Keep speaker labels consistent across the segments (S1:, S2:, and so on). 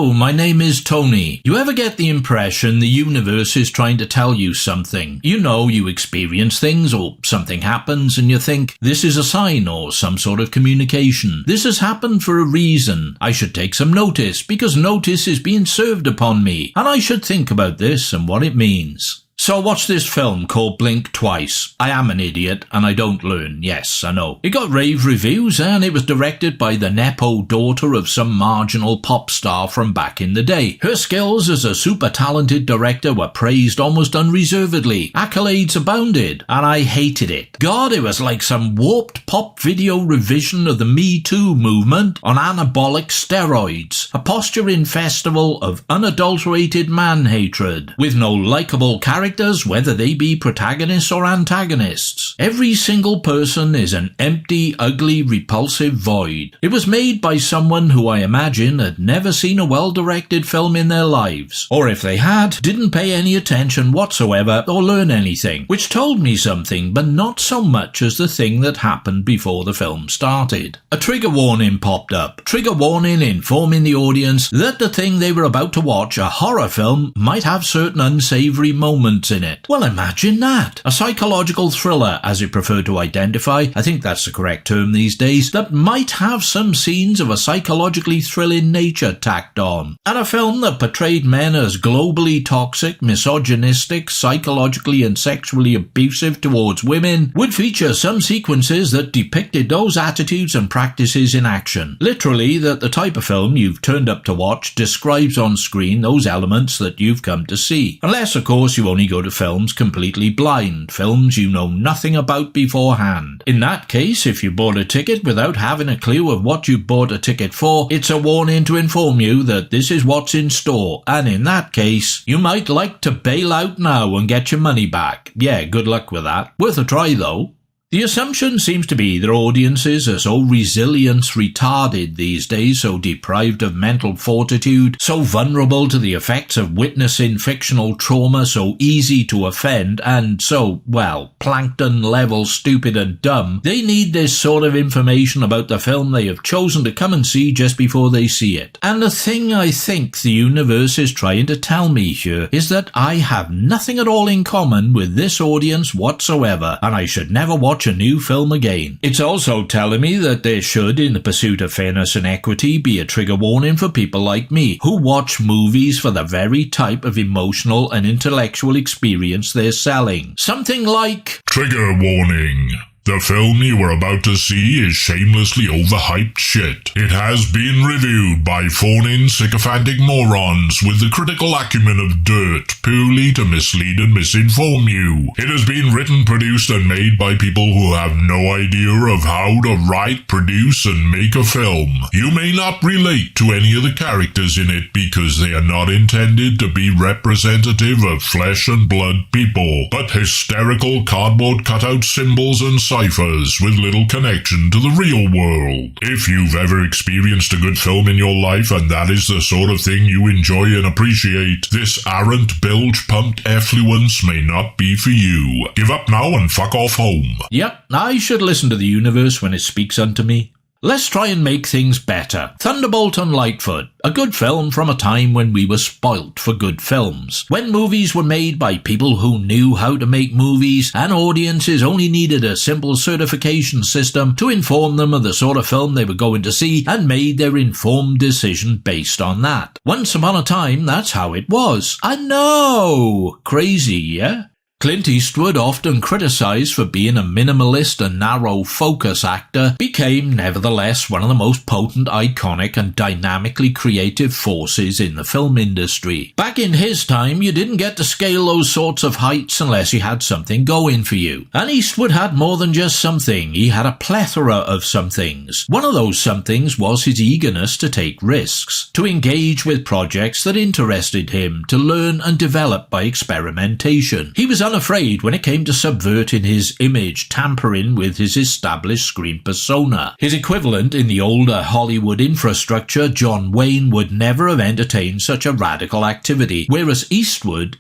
S1: Hello, my name is Tony. You ever get the impression the universe is trying to tell you something? You know, you experience things or something happens and you think, this is a sign or some sort of communication. This has happened for a reason. I should take some notice because notice is being served upon me and I should think about this and what it means. So I watched this film called Blink Twice. I am an idiot and I don't learn, yes, I know. It got rave reviews and it was directed by the nepo daughter of some marginal pop star from back in the day. Her skills as a super talented director were praised almost unreservedly. Accolades abounded and I hated it. God, it was like some warped pop video revision of the Me Too movement on anabolic steroids. A posturing festival of unadulterated man-hatred with no likable characters, whether they be protagonists or antagonists. Every single person is an empty, ugly, repulsive void. It was made by someone who I imagine had never seen a well-directed film in their lives, or if they had, didn't pay any attention whatsoever or learn anything, which told me something, but not so much as the thing that happened before the film started. A trigger warning popped up. Trigger warning informing the audience that the thing they were about to watch, a horror film, might have certain unsavory moments in it. Well, imagine that. A psychological thriller, as it preferred to identify, I think that's the correct term these days, that might have some scenes of a psychologically thrilling nature tacked on. And a film that portrayed men as globally toxic, misogynistic, psychologically and sexually abusive towards women would feature some sequences that depicted those attitudes and practices in action. Literally, that the type of film you've turned up to watch describes on screen those elements that you've come to see. Unless, of course, you only go to films completely blind, films you know nothing about beforehand. In that case, if you bought a ticket without having a clue of what you bought a ticket for, it's a warning to inform you that this is what's in store, and in that case, you might like to bail out now and get your money back. Yeah, good luck with that. Worth a try though. The assumption seems to be that audiences are so resilience retarded these days, so deprived of mental fortitude, so vulnerable to the effects of witnessing fictional trauma, so easy to offend, and so, well, plankton-level stupid and dumb, they need this sort of information about the film they have chosen to come and see just before they see it. And the thing I think the universe is trying to tell me here is that I have nothing at all in common with this audience whatsoever, and I should never watch a new film again. It's also telling me that there should, in the pursuit of fairness and equity, be a trigger warning for people like me, who watch movies for the very type of emotional and intellectual experience they're selling. Something like,
S2: trigger warning. The film you are about to see is shamelessly overhyped shit. It has been reviewed by fawning, sycophantic morons with the critical acumen of dirt, purely to mislead and misinform you. It has been written, produced, and made by people who have no idea of how to write, produce, and make a film. You may not relate to any of the characters in it because they are not intended to be representative of flesh and blood people, but hysterical cardboard cutout symbols and ciphers with little connection to the real world. If you've ever experienced a good film in your life and that is the sort of thing you enjoy and appreciate, this arrant, bilge-pumped effluence may not be for you. Give up now and fuck off home.
S1: Yep, I should listen to the universe when it speaks unto me. Let's try and make things better. Thunderbolt and Lightfoot, a good film from a time when we were spoilt for good films. When movies were made by people who knew how to make movies, and audiences only needed a simple certification system to inform them of the sort of film they were going to see and made their informed decision based on that. Once upon a time, that's how it was. I know! Crazy, yeah? Clint Eastwood, often criticized for being a minimalist and narrow focus actor, became nevertheless one of the most potent, iconic and dynamically creative forces in the film industry. Back in his time, you didn't get to scale those sorts of heights unless you had something going for you. And Eastwood had more than just something, he had a plethora of somethings. One of those somethings was his eagerness to take risks, to engage with projects that interested him, to learn and develop by experimentation. He was unafraid when it came to subverting his image, tampering with his established screen persona. His equivalent in the older Hollywood infrastructure, John Wayne, would never have entertained such a radical activity, whereas Eastwood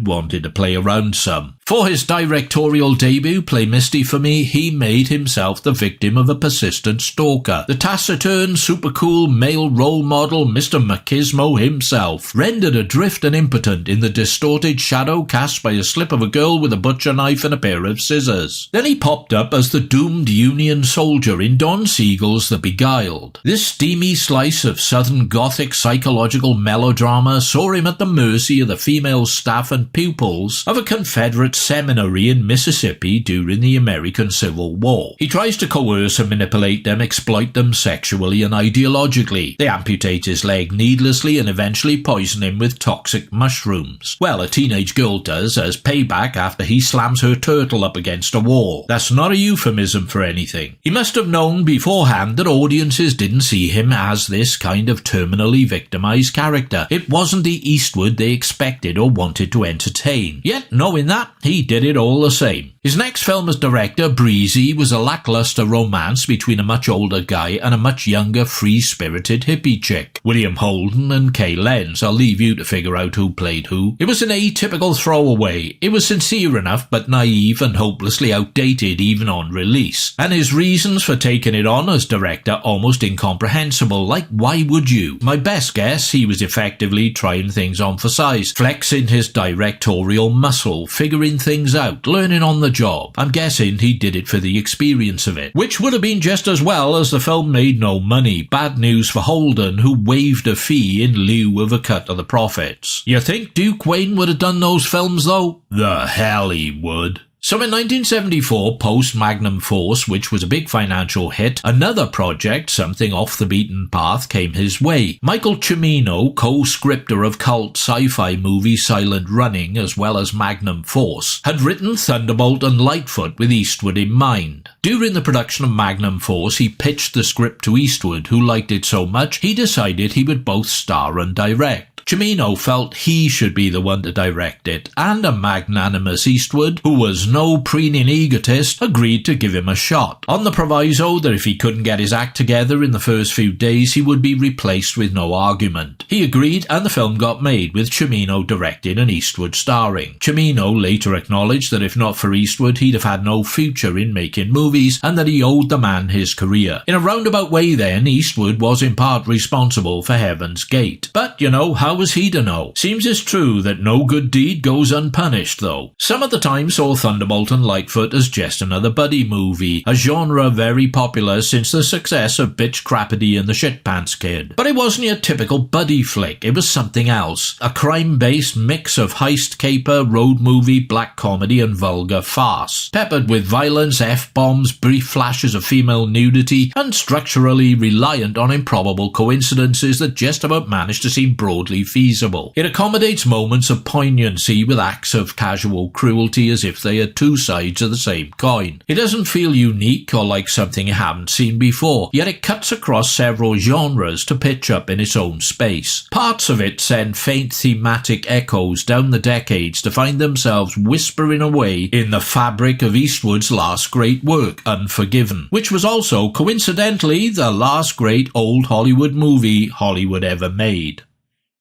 S1: wanted to play around some. For his directorial debut, Play Misty for Me, he made himself the victim of a persistent stalker. The taciturn, super cool male role model, Mr. Machismo himself, rendered adrift and impotent in the distorted shadow cast by a slip of a girl with a butcher knife and a pair of scissors. Then he popped up as the doomed Union soldier in Don Siegel's The Beguiled. This steamy slice of Southern Gothic psychological melodrama saw him at the mercy of the female staff and pupils of a Confederate seminary in Mississippi during the American Civil War. He tries to coerce and manipulate them, exploit them sexually and ideologically. They amputate his leg needlessly and eventually poison him with toxic mushrooms. Well, a teenage girl does, as payback after he slams her turtle up against a wall. That's not a euphemism for anything. He must have known beforehand that audiences didn't see him as this kind of terminally victimized character. It wasn't the Eastwood they expected or wanted to entertain. Yet, knowing that, he did it all the same. His next film as director, Breezy, was a lackluster romance between a much older guy and a much younger, free-spirited hippie chick. William Holden and Kay Lenz. I'll leave you to figure out who played who. It was an atypical throwaway. It was sincere enough, but naive and hopelessly outdated even on release. And his reasons for taking it on as director almost incomprehensible. Like, why would you? My best guess, he was effectively trying things on for size, flexing his directorial muscle, figuring things out, learning on the job. I'm guessing he did it for the experience of it, which would have been just as well, as the film made no money. Bad news for Holden, who waived a fee in lieu of a cut of the profits. You think Duke Wayne would have done those films though? The hell he would. So in 1974, post-Magnum Force, which was a big financial hit, another project, something off the beaten path, came his way. Michael Cimino, co-scripter of cult sci-fi movie Silent Running as well as Magnum Force, had written Thunderbolt and Lightfoot with Eastwood in mind. During the production of Magnum Force, he pitched the script to Eastwood, who liked it so much he decided he would both star and direct. Cimino felt he should be the one to direct it, and a magnanimous Eastwood, who was no preening egotist, agreed to give him a shot, on the proviso that if he couldn't get his act together in the first few days, he would be replaced with no argument. He agreed, and the film got made, with Cimino directing and Eastwood starring. Cimino later acknowledged that if not for Eastwood, he'd have had no future in making movies, and that he owed the man his career. In a roundabout way then, Eastwood was in part responsible for Heaven's Gate. But, how was he to know? Seems it's true that no good deed goes unpunished, though. Some at the time saw Thunderbolt and Lightfoot as just another buddy movie, a genre very popular since the success of Bitch Crappity and the Shitpants Kid. But it wasn't your typical buddy flick, it was something else. A crime-based mix of heist caper, road movie, black comedy and vulgar farce. Peppered with violence, F-bombs, brief flashes of female nudity, and structurally reliant on improbable coincidences that just about manage to seem broadly feasible. It accommodates moments of poignancy with acts of casual cruelty as if they are two sides of the same coin. It doesn't feel unique or like something you haven't seen before, yet it cuts across several genres to pitch up in its own space. Parts of it send faint thematic echoes down the decades to find themselves whispering away in the fabric of Eastwood's last great work, Unforgiven, which was also, coincidentally, the last great old Hollywood movie Hollywood ever made.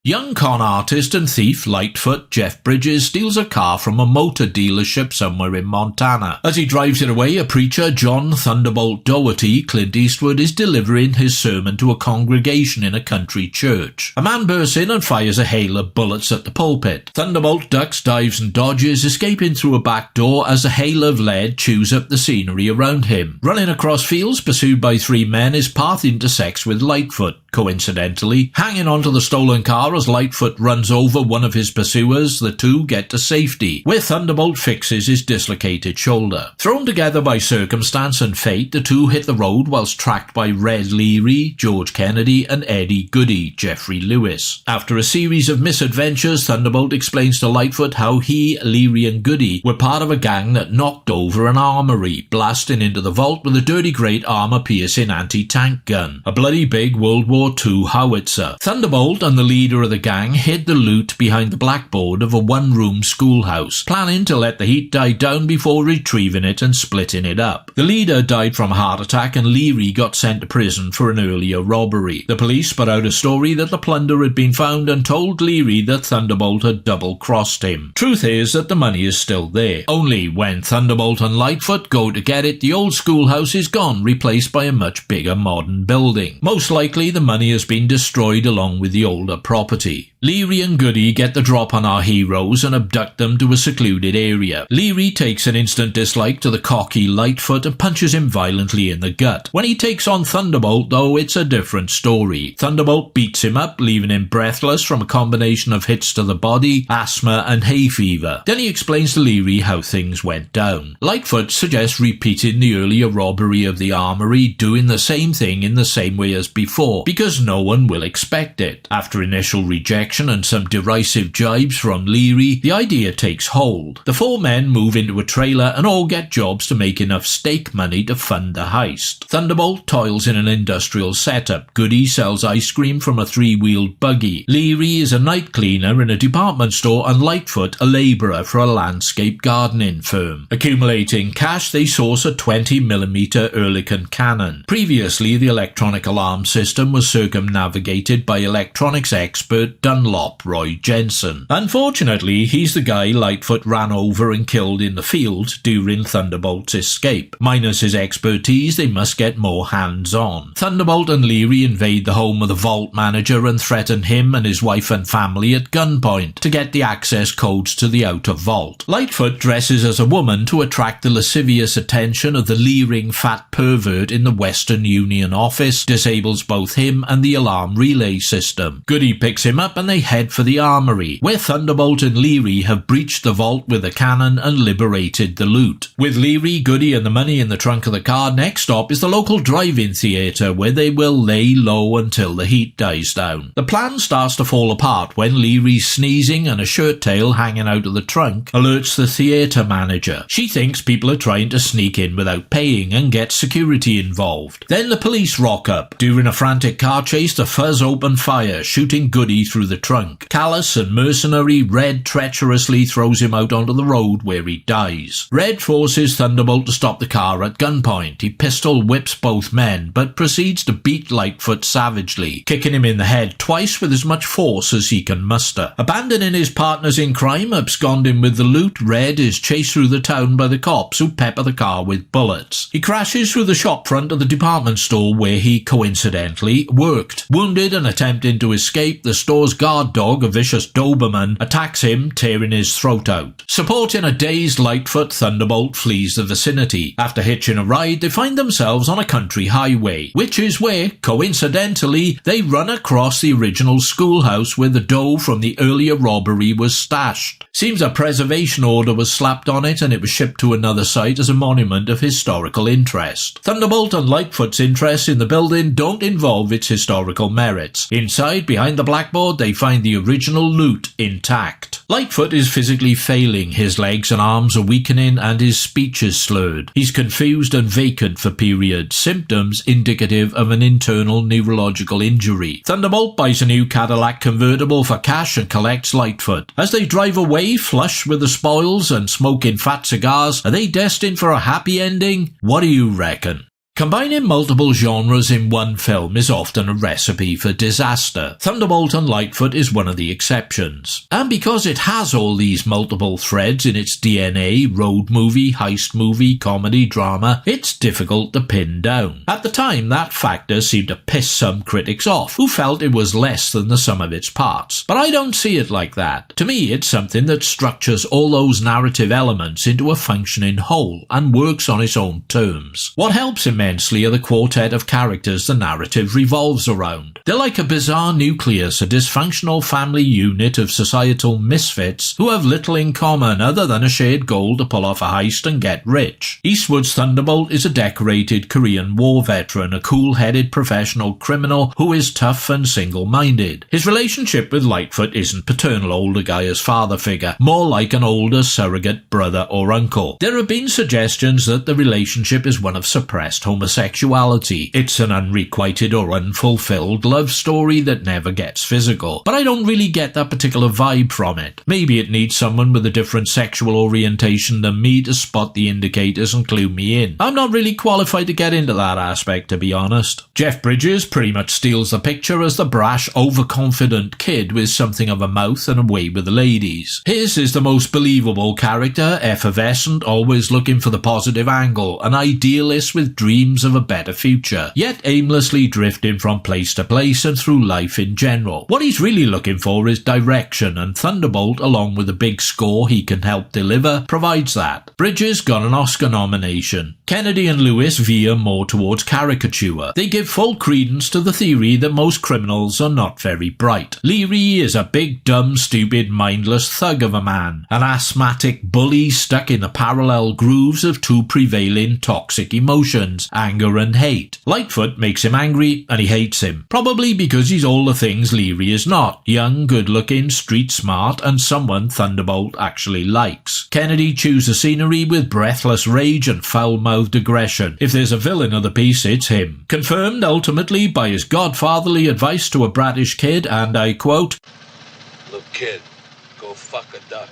S1: Young con artist and thief Lightfoot Jeff Bridges steals a car from a motor dealership somewhere in Montana. As he drives it away, a preacher, John Thunderbolt Doherty, Clint Eastwood, is delivering his sermon to a congregation in a country church. A man bursts in and fires a hail of bullets at the pulpit. Thunderbolt ducks, dives and dodges, escaping through a back door as a hail of lead chews up the scenery around him. Running across fields, pursued by three men, his path intersects with Lightfoot. Coincidentally, hanging onto the stolen car as Lightfoot runs over one of his pursuers, the two get to safety, where Thunderbolt fixes his dislocated shoulder. Thrown together by circumstance and fate, the two hit the road whilst tracked by Red Leary, George Kennedy, and Eddie Goody, Jeffrey Lewis. After a series of misadventures, Thunderbolt explains to Lightfoot how he, Leary, and Goody were part of a gang that knocked over an armory, blasting into the vault with a dirty great armor-piercing anti-tank gun. A bloody big World War 4.2 howitzer. Thunderbolt and the leader of the gang hid the loot behind the blackboard of a one-room schoolhouse, planning to let the heat die down before retrieving it and splitting it up. The leader died from a heart attack and Leary got sent to prison for an earlier robbery. The police put out a story that the plunder had been found and told Leary that Thunderbolt had double-crossed him. Truth is that the money is still there. Only when Thunderbolt and Lightfoot go to get it, the old schoolhouse is gone, replaced by a much bigger modern building. Most likely the money has been destroyed along with the older property. Leary and Goody get the drop on our heroes and abduct them to a secluded area. Leary takes an instant dislike to the cocky Lightfoot and punches him violently in the gut. When he takes on Thunderbolt, though, it's a different story. Thunderbolt beats him up, leaving him breathless from a combination of hits to the body, asthma and hay fever. Then he explains to Leary how things went down. Lightfoot suggests repeating the earlier robbery of the armory, doing the same thing in the same way as before, because no one will expect it. After initial rejection and some derisive jibes from Leary, the idea takes hold. The four men move into a trailer and all get jobs to make enough stake money to fund the heist. Thunderbolt toils in an industrial setup. Goody sells ice cream from a three-wheeled buggy. Leary is a night cleaner in a department store and Lightfoot a labourer for a landscape gardening firm. Accumulating cash, they source a 20mm Oerlikon cannon. Previously, the electronic alarm system was circumnavigated by electronics expert Dunlop Roy Jensen. Unfortunately, he's the guy Lightfoot ran over and killed in the field during Thunderbolt's escape. Minus his expertise, they must get more hands-on. Thunderbolt and Leary invade the home of the vault manager and threaten him and his wife and family at gunpoint to get the access codes to the outer vault. Lightfoot dresses as a woman to attract the lascivious attention of the leering fat pervert in the Western Union office, disables both him and the alarm relay system. Goody picks him up and they head for the armory, where Thunderbolt and Leary have breached the vault with a cannon and liberated the loot. With Leary, Goody and the money in the trunk of the car, next stop is the local drive-in theatre, where they will lay low until the heat dies down. The plan starts to fall apart when Leary's sneezing and a shirt tail hanging out of the trunk alerts the theatre manager. She thinks people are trying to sneak in without paying and gets security involved. Then the police rock up. During a frantic car chase, the Fuzz open fire, shooting Goody through the trunk. Callous and mercenary, Red treacherously throws him out onto the road where he dies. Red forces Thunderbolt to stop the car at gunpoint. He pistol whips both men, but proceeds to beat Lightfoot savagely, kicking him in the head twice with as much force as he can muster. Abandoning his partners in crime, absconding with the loot, Red is chased through the town by the cops who pepper the car with bullets. He crashes through the shop front of the department store where he coincidentally worked. Wounded and attempting to escape, the store's guard dog, a vicious Doberman, attacks him, tearing his throat out. Supporting a dazed Lightfoot, Thunderbolt flees the vicinity. After hitching a ride, they find themselves on a country highway, which is where, coincidentally, they run across the original schoolhouse where the dough from the earlier robbery was stashed. Seems a preservation order was slapped on it and it was shipped to another site as a monument of historical interest. Thunderbolt and Lightfoot's interests in the building don't involve its historical merits. Inside, behind the blackboard, they find the original loot intact. Lightfoot is physically failing, his legs and arms are weakening and his speech is slurred. He's confused and vacant for periods, symptoms indicative of an internal neurological injury. Thunderbolt buys a new Cadillac convertible for cash and collects Lightfoot. As they drive away, flush with the spoils and smoking fat cigars, are they destined for a happy ending? What do you reckon? Combining multiple genres in one film is often a recipe for disaster. Thunderbolt and Lightfoot is one of the exceptions. And because it has all these multiple threads in its DNA, road movie, heist movie, comedy, drama, it's difficult to pin down. At the time, that factor seemed to piss some critics off, who felt it was less than the sum of its parts. But I don't see it like that. To me, it's something that structures all those narrative elements into a functioning whole and works on its own terms. What helps immensely are the quartet of characters the narrative revolves around. They're like a bizarre nucleus, a dysfunctional family unit of societal misfits who have little in common other than a shared goal to pull off a heist and get rich. Eastwood's Thunderbolt is a decorated Korean War veteran, a cool-headed professional criminal who is tough and single-minded. His relationship with Lightfoot isn't paternal older guy as father figure, more like an older surrogate brother or uncle. There have been suggestions that the relationship is one of suppressed homosexuality. It's an unrequited or unfulfilled love story that never gets physical, but I don't really get that particular vibe from it. Maybe it needs someone with a different sexual orientation than me to spot the indicators and clue me in. I'm not really qualified to get into that aspect, to be honest. Jeff Bridges pretty much steals the picture as the brash, overconfident kid with something of a mouth and a way with the ladies. His is the most believable character, effervescent, always looking for the positive angle, an idealist with dreams of a better future, yet aimlessly drifting from place to place and through life in general. What he's really looking for is direction, and Thunderbolt, along with the big score he can help deliver, provides that. Bridges got an Oscar nomination. Kennedy and Lewis veer more towards caricature. They give full credence to the theory that most criminals are not very bright. Leary is a big, dumb, stupid, mindless thug of a man, an asthmatic bully stuck in the parallel grooves of two prevailing toxic emotions, anger and hate. Lightfoot makes him angry and he hates him, probably because he's all the things Leary is not: young, good-looking, street-smart, and someone Thunderbolt actually likes. Kennedy chews the scenery with breathless rage and foul-mouthed aggression. If there's a villain of the piece, it's him. Confirmed ultimately by his godfatherly advice to a bratish kid, and I quote,
S3: "Look, kid, go fuck a duck."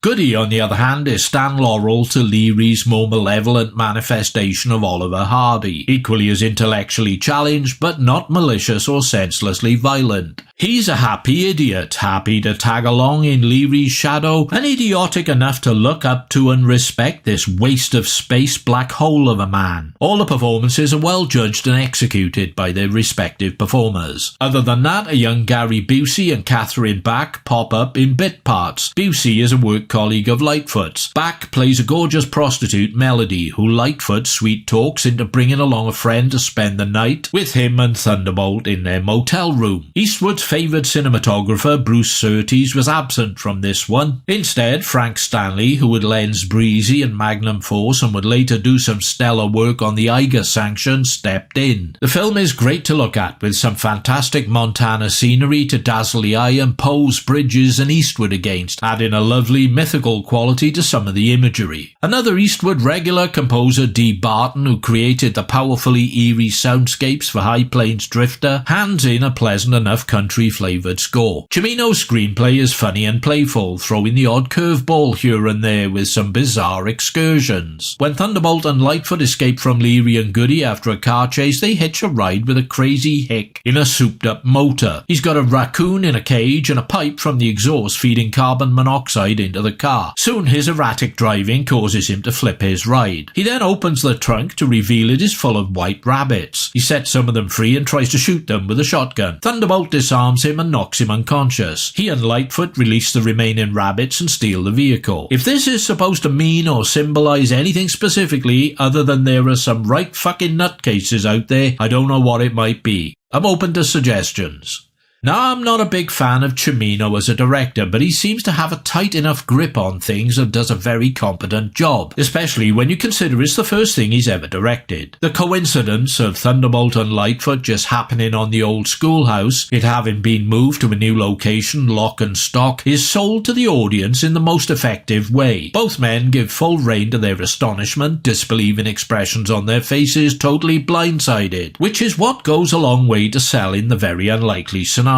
S1: Goody, on the other hand, is Stan Laurel to Leary's more malevolent manifestation of Oliver Hardy, equally as intellectually challenged, but not malicious or senselessly violent. He's a happy idiot, happy to tag along in Leary's shadow, and idiotic enough to look up to and respect this waste of space black hole of a man. All the performances are well judged and executed by their respective performers. Other than that, a young Gary Busey and Catherine Back pop up in bit parts. Busey is a work colleague of Lightfoot's. Back plays a gorgeous prostitute, Melody, who Lightfoot sweet talks into bringing along a friend to spend the night with him and Thunderbolt in their motel room. Eastwood's favoured cinematographer, Bruce Surtees, was absent from this one. Instead, Frank Stanley, who would lens Breezy and Magnum Force and would later do some stellar work on the Iger sanction, stepped in. The film is great to look at, with some fantastic Montana scenery to dazzle the eye and pose Bridges and Eastwood against, adding a lovely mythical quality to some of the imagery. Another Eastwood regular, composer D. Barton, who created the powerfully eerie soundscapes for High Plains Drifter, hands in a pleasant enough country-flavoured score. Cimino's screenplay is funny and playful, throwing the odd curveball here and there with some bizarre excursions. When Thunderbolt and Lightfoot escape from Leary and Goody after a car chase, they hitch a ride with a crazy hick in a souped-up motor. He's got a raccoon in a cage and a pipe from the exhaust feeding carbon monoxide into the car. Soon his erratic driving causes him to flip his ride. He then opens the trunk to reveal it is full of white rabbits. He sets some of them free and tries to shoot them with a shotgun. Thunderbolt disarms him and knocks him unconscious. He and Lightfoot release the remaining rabbits and steal the vehicle. If this is supposed to mean or symbolise anything specifically other than there are some right fucking nutcases out there, I don't know what it might be. I'm open to suggestions. Now, I'm not a big fan of Cimino as a director, but he seems to have a tight enough grip on things and does a very competent job, especially when you consider it's the first thing he's ever directed. The coincidence of Thunderbolt and Lightfoot just happening on the old schoolhouse, it having been moved to a new location, lock and stock, is sold to the audience in the most effective way. Both men give full rein to their astonishment, disbelieving expressions on their faces, totally blindsided, which is what goes a long way to selling the very unlikely scenario.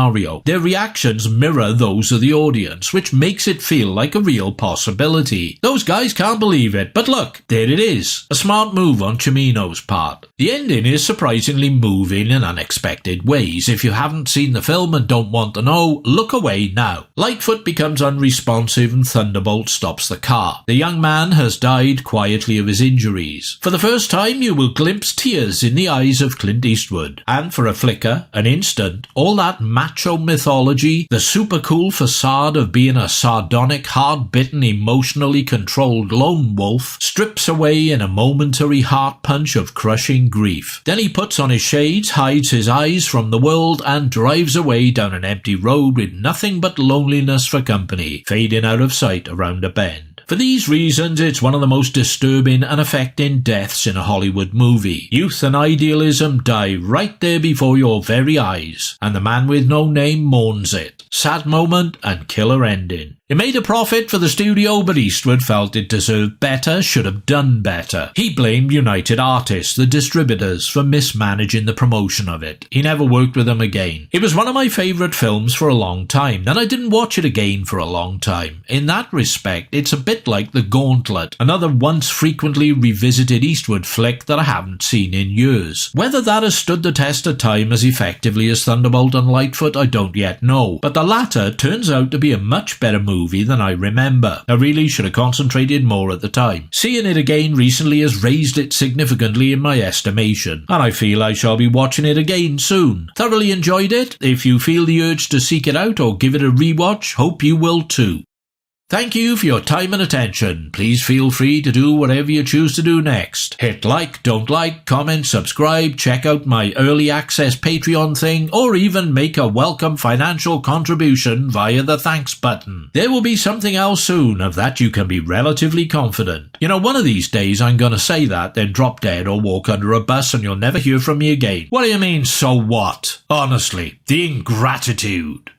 S1: Their reactions mirror those of the audience, which makes it feel like a real possibility. Those guys can't believe it, but look, there it is. A smart move on Cimino's part. The ending is surprisingly moving in unexpected ways. If you haven't seen the film and don't want to know, look away now. Lightfoot becomes unresponsive and Thunderbolt stops the car. The young man has died quietly of his injuries. For the first time, you will glimpse tears in the eyes of Clint Eastwood. And for a flicker, an instant, all that macho mythology, the super cool facade of being a sardonic, hard-bitten, emotionally controlled lone wolf, strips away in a momentary heart punch of crushing grief. Then he puts on his shades, hides his eyes from the world, and drives away down an empty road with nothing but loneliness for company, fading out of sight around a bend. For these reasons, it's one of the most disturbing and affecting deaths in a Hollywood movie. Youth and idealism die right there before your very eyes, and the man with no name mourns it. Sad moment and killer ending. It made a profit for the studio, but Eastwood felt it deserved better, should have done better. He blamed United Artists, the distributors, for mismanaging the promotion of it. He never worked with them again. It was one of my favourite films for a long time, and I didn't watch it again for a long time. In that respect, it's a bit like The Gauntlet, another once frequently revisited Eastwood flick that I haven't seen in years. Whether that has stood the test of time as effectively as Thunderbolt and Lightfoot, I don't yet know, but the latter turns out to be a much better movie than I remember. I really should have concentrated more at the time. Seeing it again recently has raised it significantly in my estimation, and I feel I shall be watching it again soon. Thoroughly enjoyed it. If you feel the urge to seek it out or give it a rewatch, hope you will too. Thank you for your time and attention. Please feel free to do whatever you choose to do next. Hit like, don't like, comment, subscribe, check out my early access Patreon thing, or even make a welcome financial contribution via the thanks button. There will be something else soon, of that you can be relatively confident. You know, one of these days I'm gonna say that, then drop dead or walk under a bus and you'll never hear from me again. What do you mean, so what? Honestly, the ingratitude.